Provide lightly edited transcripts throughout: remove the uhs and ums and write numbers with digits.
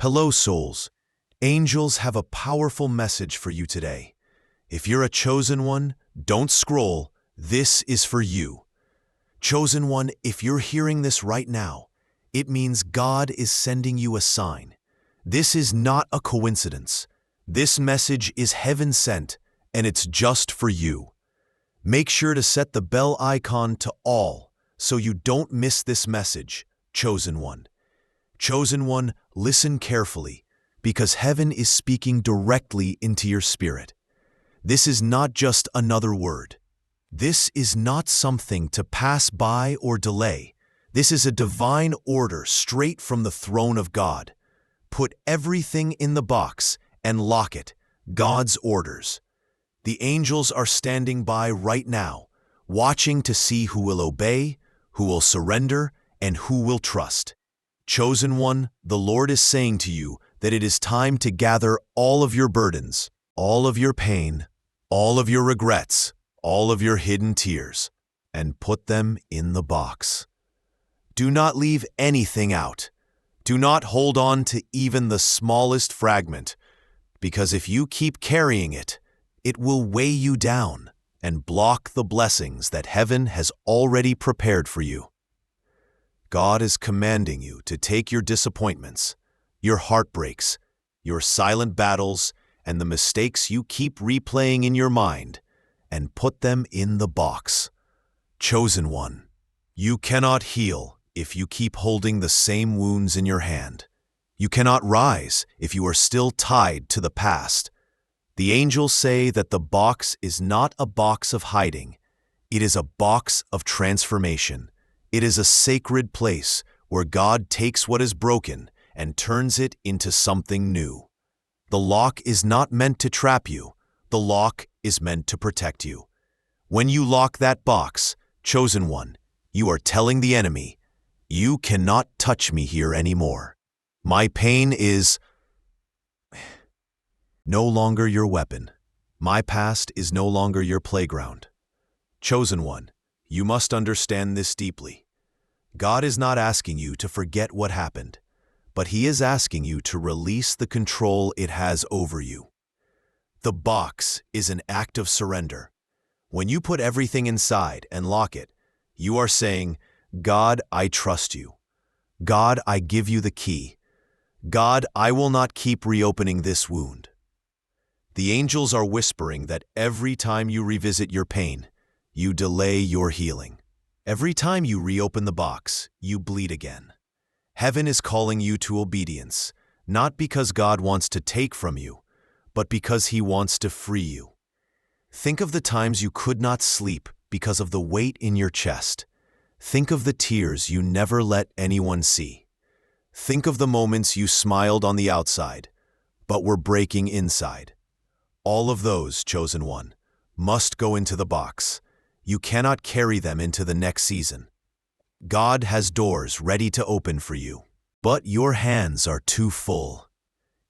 Hello, souls. Angels have a powerful message for you today. If you're a chosen one, don't scroll. This is for you. Chosen one, if you're hearing this right now, it means God is sending you a sign. This is not a coincidence. This message is heaven sent, and it's just for you. Make sure to set the bell icon to all so you don't miss this message, chosen one. Chosen one, listen carefully, because heaven is speaking directly into your spirit. This is not just another word. This is not something to pass by or delay. This is a divine order straight from the throne of God. Put everything in the box and lock it. God's orders. The angels are standing by right now, watching to see who will obey, who will surrender, and who will trust. Chosen one, the Lord is saying to you that it is time to gather all of your burdens, all of your pain, all of your regrets, all of your hidden tears, and put them in the box. Do not leave anything out. Do not hold on to even the smallest fragment, because if you keep carrying it, it will weigh you down and block the blessings that heaven has already prepared for you. God is commanding you to take your disappointments, your heartbreaks, your silent battles, and the mistakes you keep replaying in your mind, and put them in the box. Chosen one, you cannot heal if you keep holding the same wounds in your hand. You cannot rise if you are still tied to the past. The angels say that the box is not a box of hiding. It is a box of transformation. It is a sacred place where God takes what is broken and turns it into something new. The lock is not meant to trap you. The lock is meant to protect you. When you lock that box, chosen one, you are telling the enemy, you cannot touch me here anymore. My pain is no longer your weapon. My past is no longer your playground. Chosen one, you must understand this deeply. God is not asking you to forget what happened, but He is asking you to release the control it has over you. The box is an act of surrender. When you put everything inside and lock it, you are saying, God, I trust you. God, I give you the key. God, I will not keep reopening this wound. The angels are whispering that every time you revisit your pain, you delay your healing. Every time you reopen the box, you bleed again. Heaven is calling you to obedience, not because God wants to take from you, but because He wants to free you. Think of the times you could not sleep because of the weight in your chest. Think of the tears you never let anyone see. Think of the moments you smiled on the outside, but were breaking inside. All of those, chosen one, must go into the box. You cannot carry them into the next season. God has doors ready to open for you, but your hands are too full.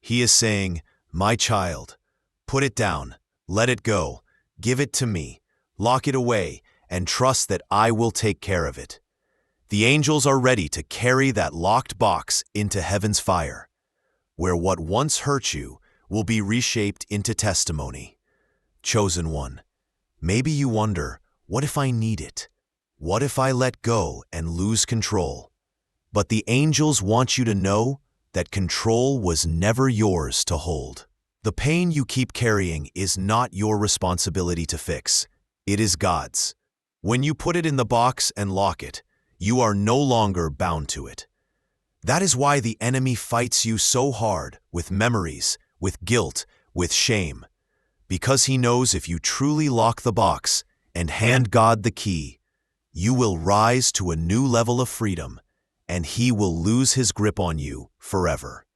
He is saying, my child, put it down, let it go, give it to me, lock it away, and trust that I will take care of it. The angels are ready to carry that locked box into heaven's fire, where what once hurt you will be reshaped into testimony. Chosen one, maybe you wonder, what if I need it? What if I let go and lose control? But the angels want you to know that control was never yours to hold. The pain you keep carrying is not your responsibility to fix. It is God's. When you put it in the box and lock it, you are no longer bound to it. That is why the enemy fights you so hard with memories, with guilt, with shame. Because he knows if you truly lock the box and hand God the key, you will rise to a new level of freedom, and He will lose His grip on you forever.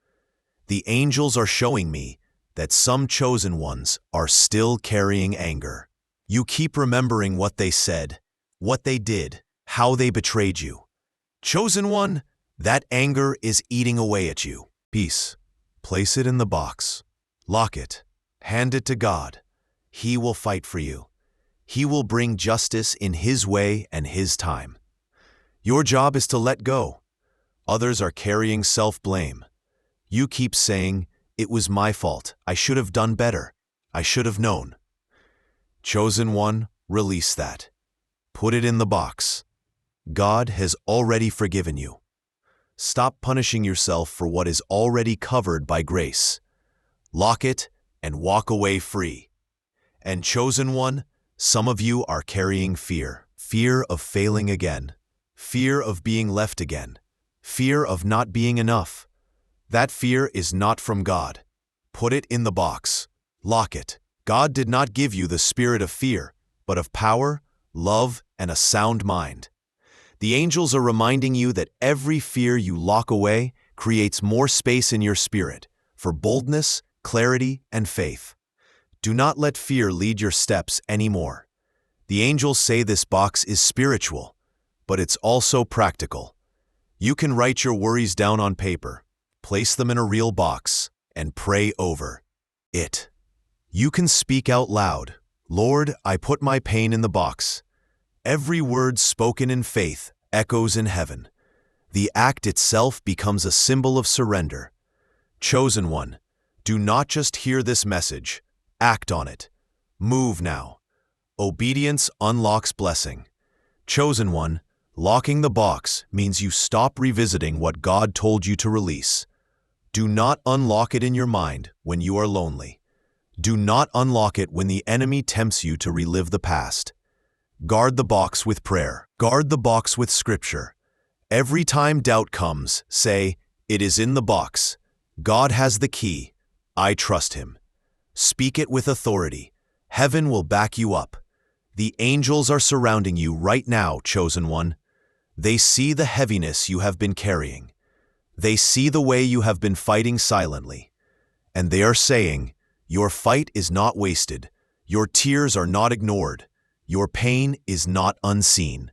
The angels are showing me that some chosen ones are still carrying anger. You keep remembering what they said, what they did, how they betrayed you. Chosen one, that anger is eating away at you. Peace. Place it in the box. Lock it. Hand it to God. He will fight for you. He will bring justice in His way and His time. Your job is to let go. Others are carrying self-blame. You keep saying, "It was my fault. I should have done better. I should have known." Chosen one, release that. Put it in the box. God has already forgiven you. Stop punishing yourself for what is already covered by grace. Lock it and walk away free. And chosen one, some of you are carrying fear. Fear of failing again. Fear of being left again. Fear of not being enough. That fear is not from God. Put it in the box. Lock it. God did not give you the spirit of fear, but of power, love, and a sound mind. The angels are reminding you that every fear you lock away creates more space in your spirit for boldness, clarity, and faith. Do not let fear lead your steps anymore. The angels say this box is spiritual, but it's also practical. You can write your worries down on paper, place them in a real box, and pray over it. You can speak out loud, "Lord, I put my pain in the box." Every word spoken in faith echoes in heaven. The act itself becomes a symbol of surrender. Chosen one, do not just hear this message, act on it. Move now. Obedience unlocks blessing. Chosen one, locking the box means you stop revisiting what God told you to release. Do not unlock it in your mind when you are lonely. Do not unlock it when the enemy tempts you to relive the past. Guard the box with prayer. Guard the box with scripture. Every time doubt comes, say, "It is in the box. God has the key. I trust him." Speak it with authority. Heaven will back you up. The angels are surrounding you right now, chosen one. They see the heaviness you have been carrying. They see the way you have been fighting silently. And they are saying, "Your fight is not wasted. Your tears are not ignored. Your pain is not unseen."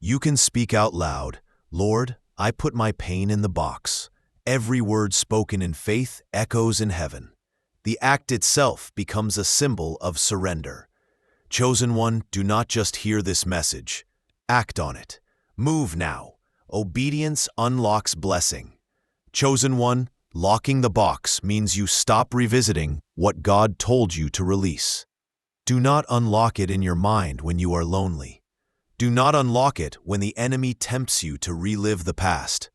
You can speak out loud, "Lord, I put my pain in the box." Every word spoken in faith echoes in heaven. The act itself becomes a symbol of surrender. Chosen one, do not just hear this message. Act on it. Move now. Obedience unlocks blessing. Chosen one, locking the box means you stop revisiting what God told you to release. Do not unlock it in your mind when you are lonely. Do not unlock it when the enemy tempts you to relive the past.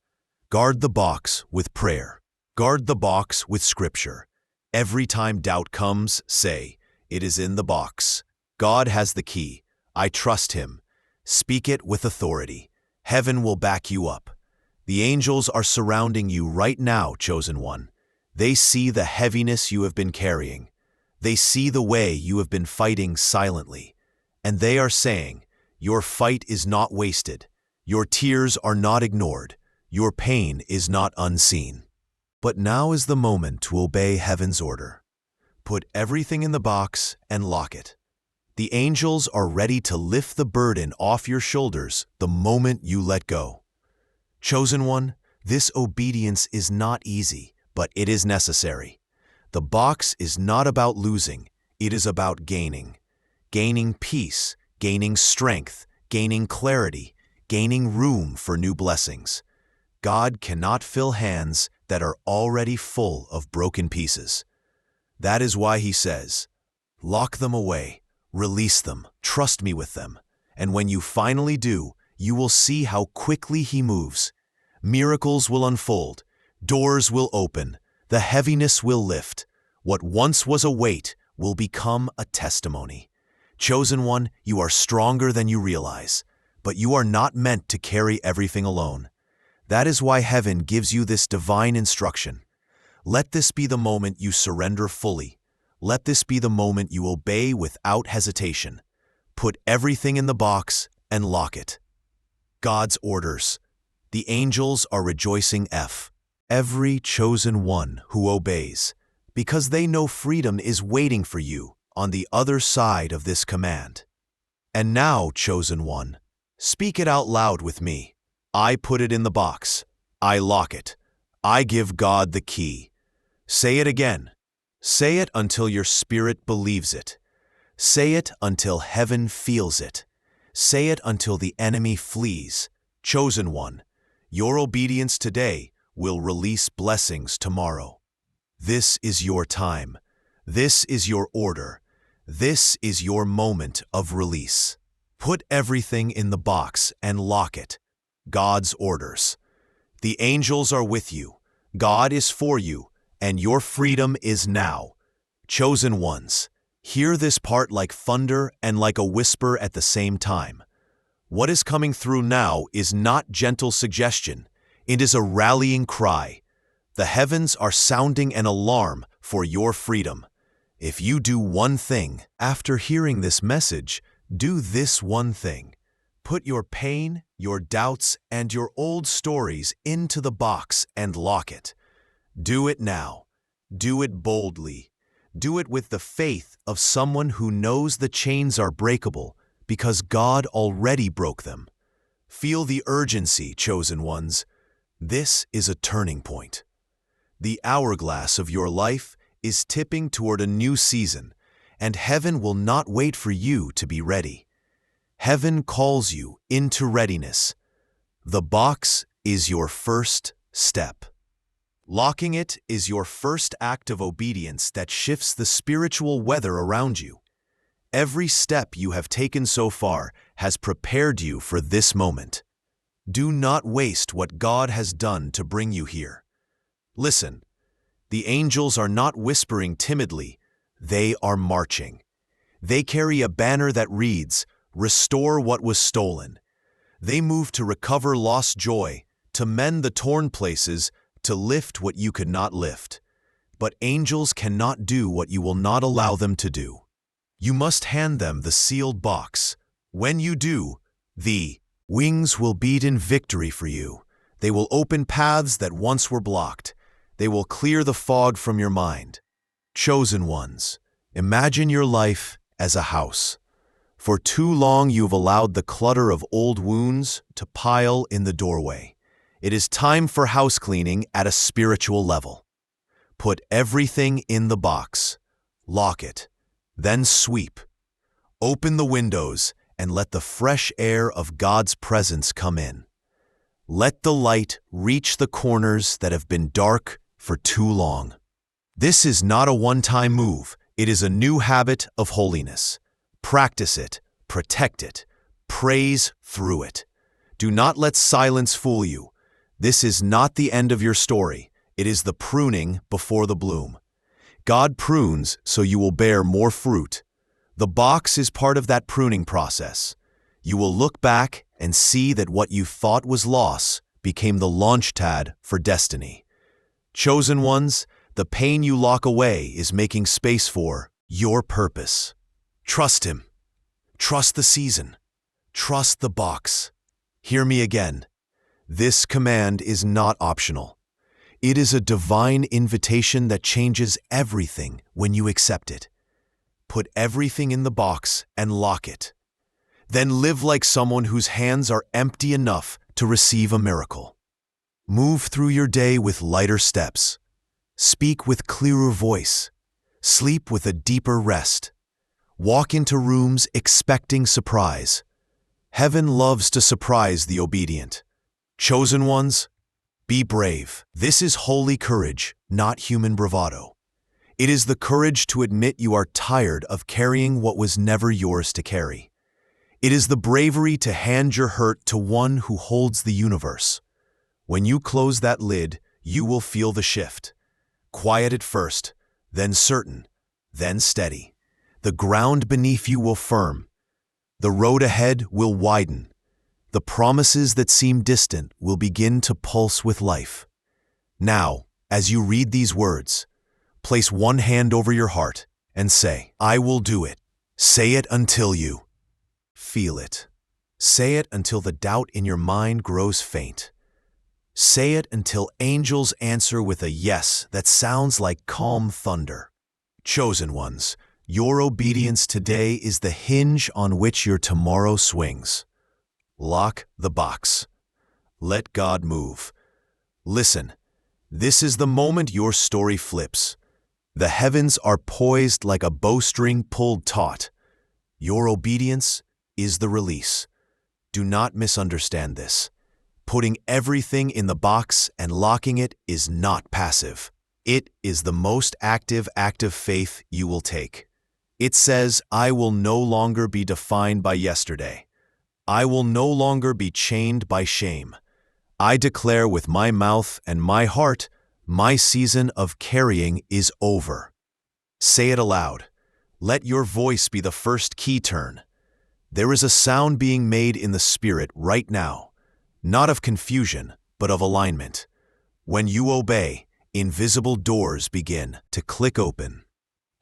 Guard the box with prayer. Guard the box with scripture. Every time doubt comes, say, "It is in the box. God has the key. I trust him." Speak it with authority. Heaven will back you up. The angels are surrounding you right now, chosen one. They see the heaviness you have been carrying. They see the way you have been fighting silently. And they are saying, "Your fight is not wasted. Your tears are not ignored. Your pain is not unseen." But now is the moment to obey heaven's order. Put everything in the box and lock it. The angels are ready to lift the burden off your shoulders the moment you let go. Chosen one, this obedience is not easy, but it is necessary. The box is not about losing, it is about gaining. Gaining peace, gaining strength, gaining clarity, gaining room for new blessings. God cannot fill hands that are already full of broken pieces. That is why he says, "Lock them away, release them, trust me with them." And when you finally do, you will see how quickly he moves. Miracles will unfold, doors will open, the heaviness will lift. What once was a weight will become a testimony. Chosen one, you are stronger than you realize, but you are not meant to carry everything alone. That is why heaven gives you this divine instruction. Let this be the moment you surrender fully. Let this be the moment you obey without hesitation. Put everything in the box and lock it. God's orders. The angels are rejoicing every chosen one who obeys, because they know freedom is waiting for you on the other side of this command. And now, chosen one, speak it out loud with me. I put it in the box. I lock it. I give God the key. Say it again. Say it until your spirit believes it. Say it until heaven feels it. Say it until the enemy flees. Chosen one, your obedience today will release blessings tomorrow. This is your time. This is your order. This is your moment of release. Put everything in the box and lock it. God's orders. The angels are with you. God is for you, and your freedom is now. Chosen ones, hear this part like thunder and like a whisper at the same time. What is coming through now is not gentle suggestion. It is a rallying cry. The heavens are sounding an alarm for your freedom. If you do one thing, after hearing this message, do this one thing. Put your pain, your doubts, and your old stories into the box and lock it. Do it now. Do it boldly. Do it with the faith of someone who knows the chains are breakable because God already broke them. Feel the urgency, chosen ones. This is a turning point. The hourglass of your life is tipping toward a new season, and heaven will not wait for you to be ready. Heaven calls you into readiness. The box is your first step. Locking it is your first act of obedience that shifts the spiritual weather around you. Every step you have taken so far has prepared you for this moment. Do not waste what God has done to bring you here. Listen, the angels are not whispering timidly, they are marching. They carry a banner that reads, "Restore what was stolen." They move to recover lost joy, to mend the torn places, to lift what you could not lift. But angels cannot do what you will not allow them to do. You must hand them the sealed box. When you do, the wings will beat in victory for you. They will open paths that once were blocked. They will clear the fog from your mind. Chosen ones, imagine your life as a house. For too long you've allowed the clutter of old wounds to pile in the doorway. It is time for house cleaning at a spiritual level. Put everything in the box. Lock it. Then sweep. Open the windows and let the fresh air of God's presence come in. Let the light reach the corners that have been dark for too long. This is not a one-time move. It is a new habit of holiness. Practice it, protect it, praise through it. Do not let silence fool you. This is not the end of your story. It is the pruning before the bloom. God prunes so you will bear more fruit. The box is part of that pruning process. You will look back and see that what you thought was loss became the launchpad for destiny. Chosen ones, the pain you lock away is making space for your purpose. Trust Him. Trust the season. Trust the box. Hear me again. This command is not optional. It is a divine invitation that changes everything when you accept it. Put everything in the box and lock it. Then live like someone whose hands are empty enough to receive a miracle. Move through your day with lighter steps. Speak with clearer voice. Sleep with a deeper rest. Walk into rooms expecting surprise. Heaven loves to surprise the obedient. Chosen ones, be brave. This is holy courage, not human bravado. It is the courage to admit you are tired of carrying what was never yours to carry. It is the bravery to hand your hurt to one who holds the universe. When you close that lid, you will feel the shift. Quiet at first, then certain, then steady. The ground beneath you will firm. The road ahead will widen. The promises that seem distant will begin to pulse with life. Now, as you read these words, place one hand over your heart and say, "I will do it." Say it until you feel it. Say it until the doubt in your mind grows faint. Say it until angels answer with a yes that sounds like calm thunder. Chosen ones, your obedience today is the hinge on which your tomorrow swings. Lock the box. Let God move. Listen, this is the moment your story flips. The heavens are poised like a bowstring pulled taut. Your obedience is the release. Do not misunderstand this. Putting everything in the box and locking it is not passive. It is the most active act of faith you will take. It says, I will no longer be defined by yesterday. I will no longer be chained by shame. I declare with my mouth and my heart, my season of carrying is over. Say it aloud. Let your voice be the first key turn. There is a sound being made in the spirit right now, not of confusion, but of alignment. When you obey, invisible doors begin to click open.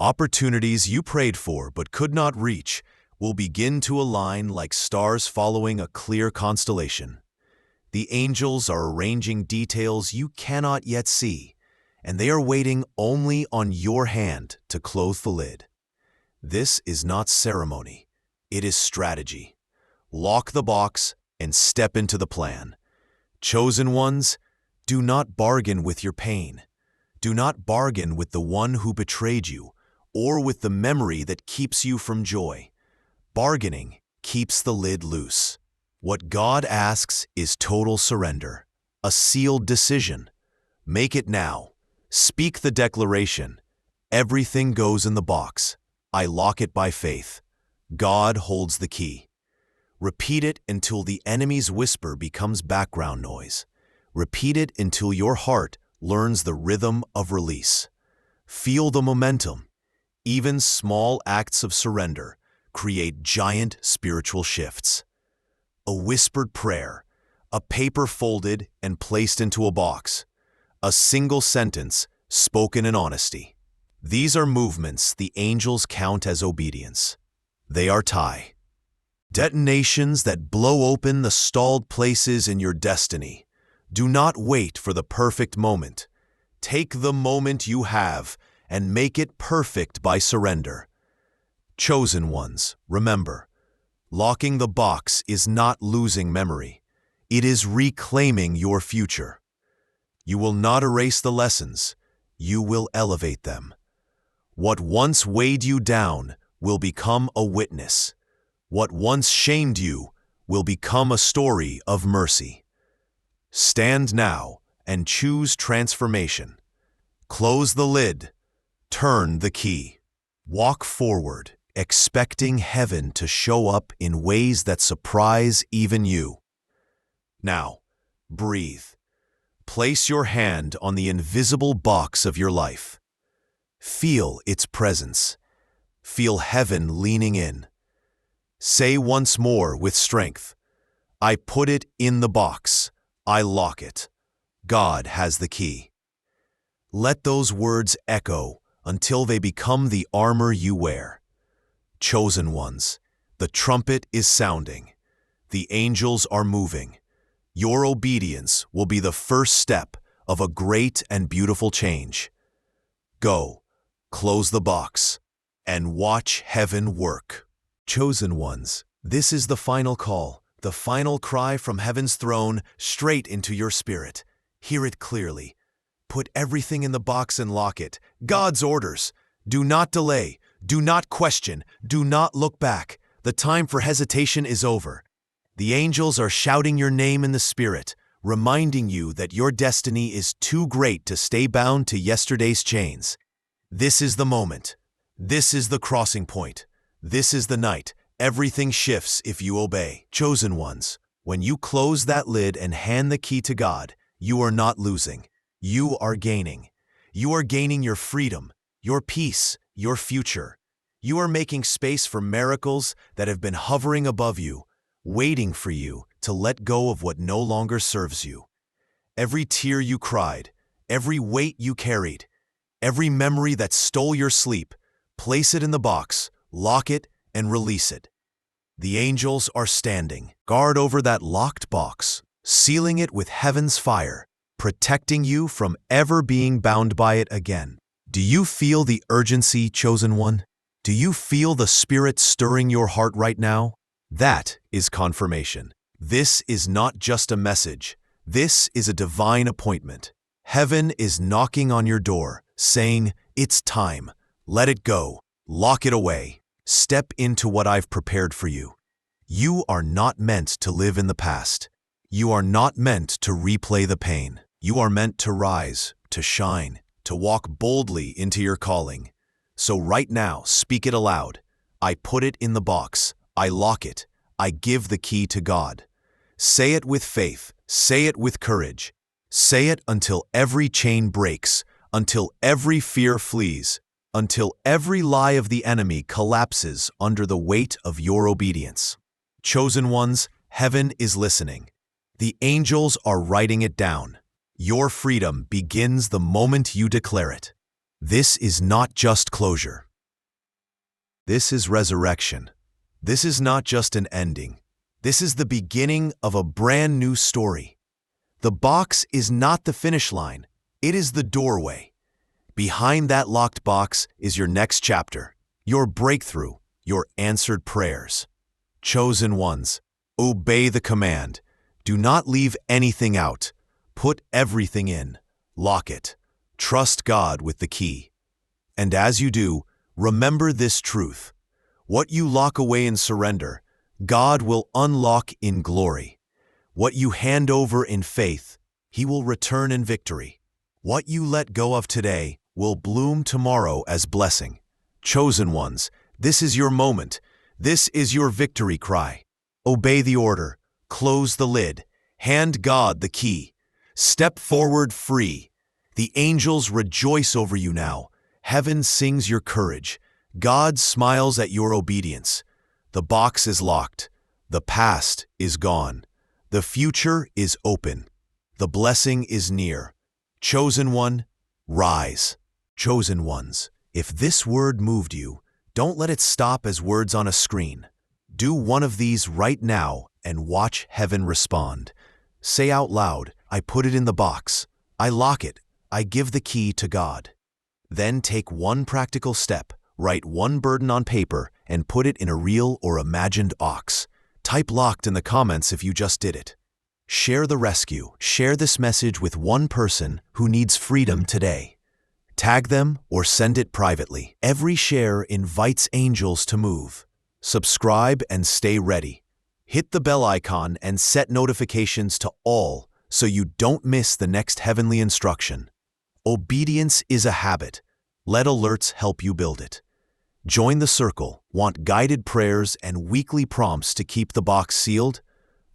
Opportunities you prayed for but could not reach will begin to align like stars following a clear constellation. The angels are arranging details you cannot yet see, and they are waiting only on your hand to close the lid. This is not ceremony, it is strategy. Lock the box and step into the plan. Chosen ones, do not bargain with your pain. Do not bargain with the one who betrayed you, or with the memory that keeps you from joy. Bargaining keeps the lid loose. What God asks is total surrender, a sealed decision. Make it now. Speak the declaration. Everything goes in the box. I lock it by faith. God holds the key. Repeat it until the enemy's whisper becomes background noise. Repeat it until your heart learns the rhythm of release. Feel the momentum. Even small acts of surrender create giant spiritual shifts. A whispered prayer, a paper folded and placed into a box, a single sentence spoken in honesty. These are movements the angels count as obedience. They are tie. Detonations that blow open the stalled places in your destiny. Do not wait for the perfect moment. Take the moment you have and make it perfect by surrender. Chosen ones, remember, locking the box is not losing memory. It is reclaiming your future. You will not erase the lessons. You will elevate them. What once weighed you down will become a witness. What once shamed you will become a story of mercy. Stand now and choose transformation. Close the lid. Turn the key. Walk forward, expecting heaven to show up in ways that surprise even you. Now, breathe. Place your hand on the invisible box of your life. Feel its presence. Feel heaven leaning in. Say once more with strength, I put it in the box. I lock it. God has the key. Let those words echo until they become the armor you wear. Chosen ones, the trumpet is sounding. The angels are moving. Your obedience will be the first step of a great and beautiful change. Go, close the box, and watch heaven work. Chosen ones, this is the final call, the final cry from heaven's throne straight into your spirit. Hear it clearly. Put everything in the box and lock it. God's orders. Do not delay. Do not question. Do not look back. The time for hesitation is over. The angels are shouting your name in the spirit, reminding you that your destiny is too great to stay bound to yesterday's chains. This is the moment. This is the crossing point. This is the night. Everything shifts if you obey. Chosen ones, when you close that lid and hand the key to God, you are not losing. You are gaining. You are gaining your freedom, your peace, your future. You are making space for miracles that have been hovering above you, waiting for you to let go of what no longer serves you. Every tear you cried, every weight you carried, every memory that stole your sleep, place it in the box, lock it, and release it. The angels are standing guard over that locked box, sealing it with heaven's fire, protecting you from ever being bound by it again. Do you feel the urgency, chosen one? Do you feel the Spirit stirring your heart right now? That is confirmation. This is not just a message. This is a divine appointment. Heaven is knocking on your door, saying, it's time. Let it go. Lock it away. Step into what I've prepared for you. You are not meant to live in the past. You are not meant to replay the pain. You are meant to rise, to shine, to walk boldly into your calling. So right now, speak it aloud. I put it in the box. I lock it. I give the key to God. Say it with faith. Say it with courage. Say it until every chain breaks, until every fear flees, until every lie of the enemy collapses under the weight of your obedience. Chosen ones, heaven is listening. The angels are writing it down. Your freedom begins the moment you declare it. This is not just closure. This is resurrection. This is not just an ending. This is the beginning of a brand new story. The box is not the finish line. It is the doorway. Behind that locked box is your next chapter, your breakthrough, your answered prayers. Chosen ones, obey the command. Do not leave anything out. Put everything in. Lock it. Trust God with the key. And as you do, remember this truth. What you lock away in surrender, God will unlock in glory. What you hand over in faith, He will return in victory. What you let go of today will bloom tomorrow as blessing. Chosen ones, this is your moment. This is your victory cry. Obey the order. Close the lid. Hand God the key. Step forward free. The angels rejoice over you now. Heaven sings your courage. God smiles at your obedience. The box is locked. The past is gone. The future is open. The blessing is near. Chosen one, rise. Chosen ones, if this word moved you, don't let it stop as words on a screen. Do one of these right now and watch heaven respond. Say out loud, I put it in the box. I lock it. I give the key to God. Then take one practical step. Write one burden on paper and put it in a real or imagined box. Type locked in the comments if you just did it. Share the rescue. Share this message with one person who needs freedom today. Tag them or send it privately. Every share invites angels to move. Subscribe and stay ready. Hit the bell icon and set notifications to all so you don't miss the next heavenly instruction. Obedience is a habit. Let alerts help you build it. Join the circle. Want guided prayers and weekly prompts to keep the box sealed?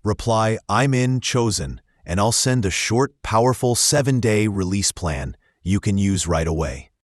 Reply, I'm in, chosen, and I'll send a short, powerful 7-day release plan you can use right away.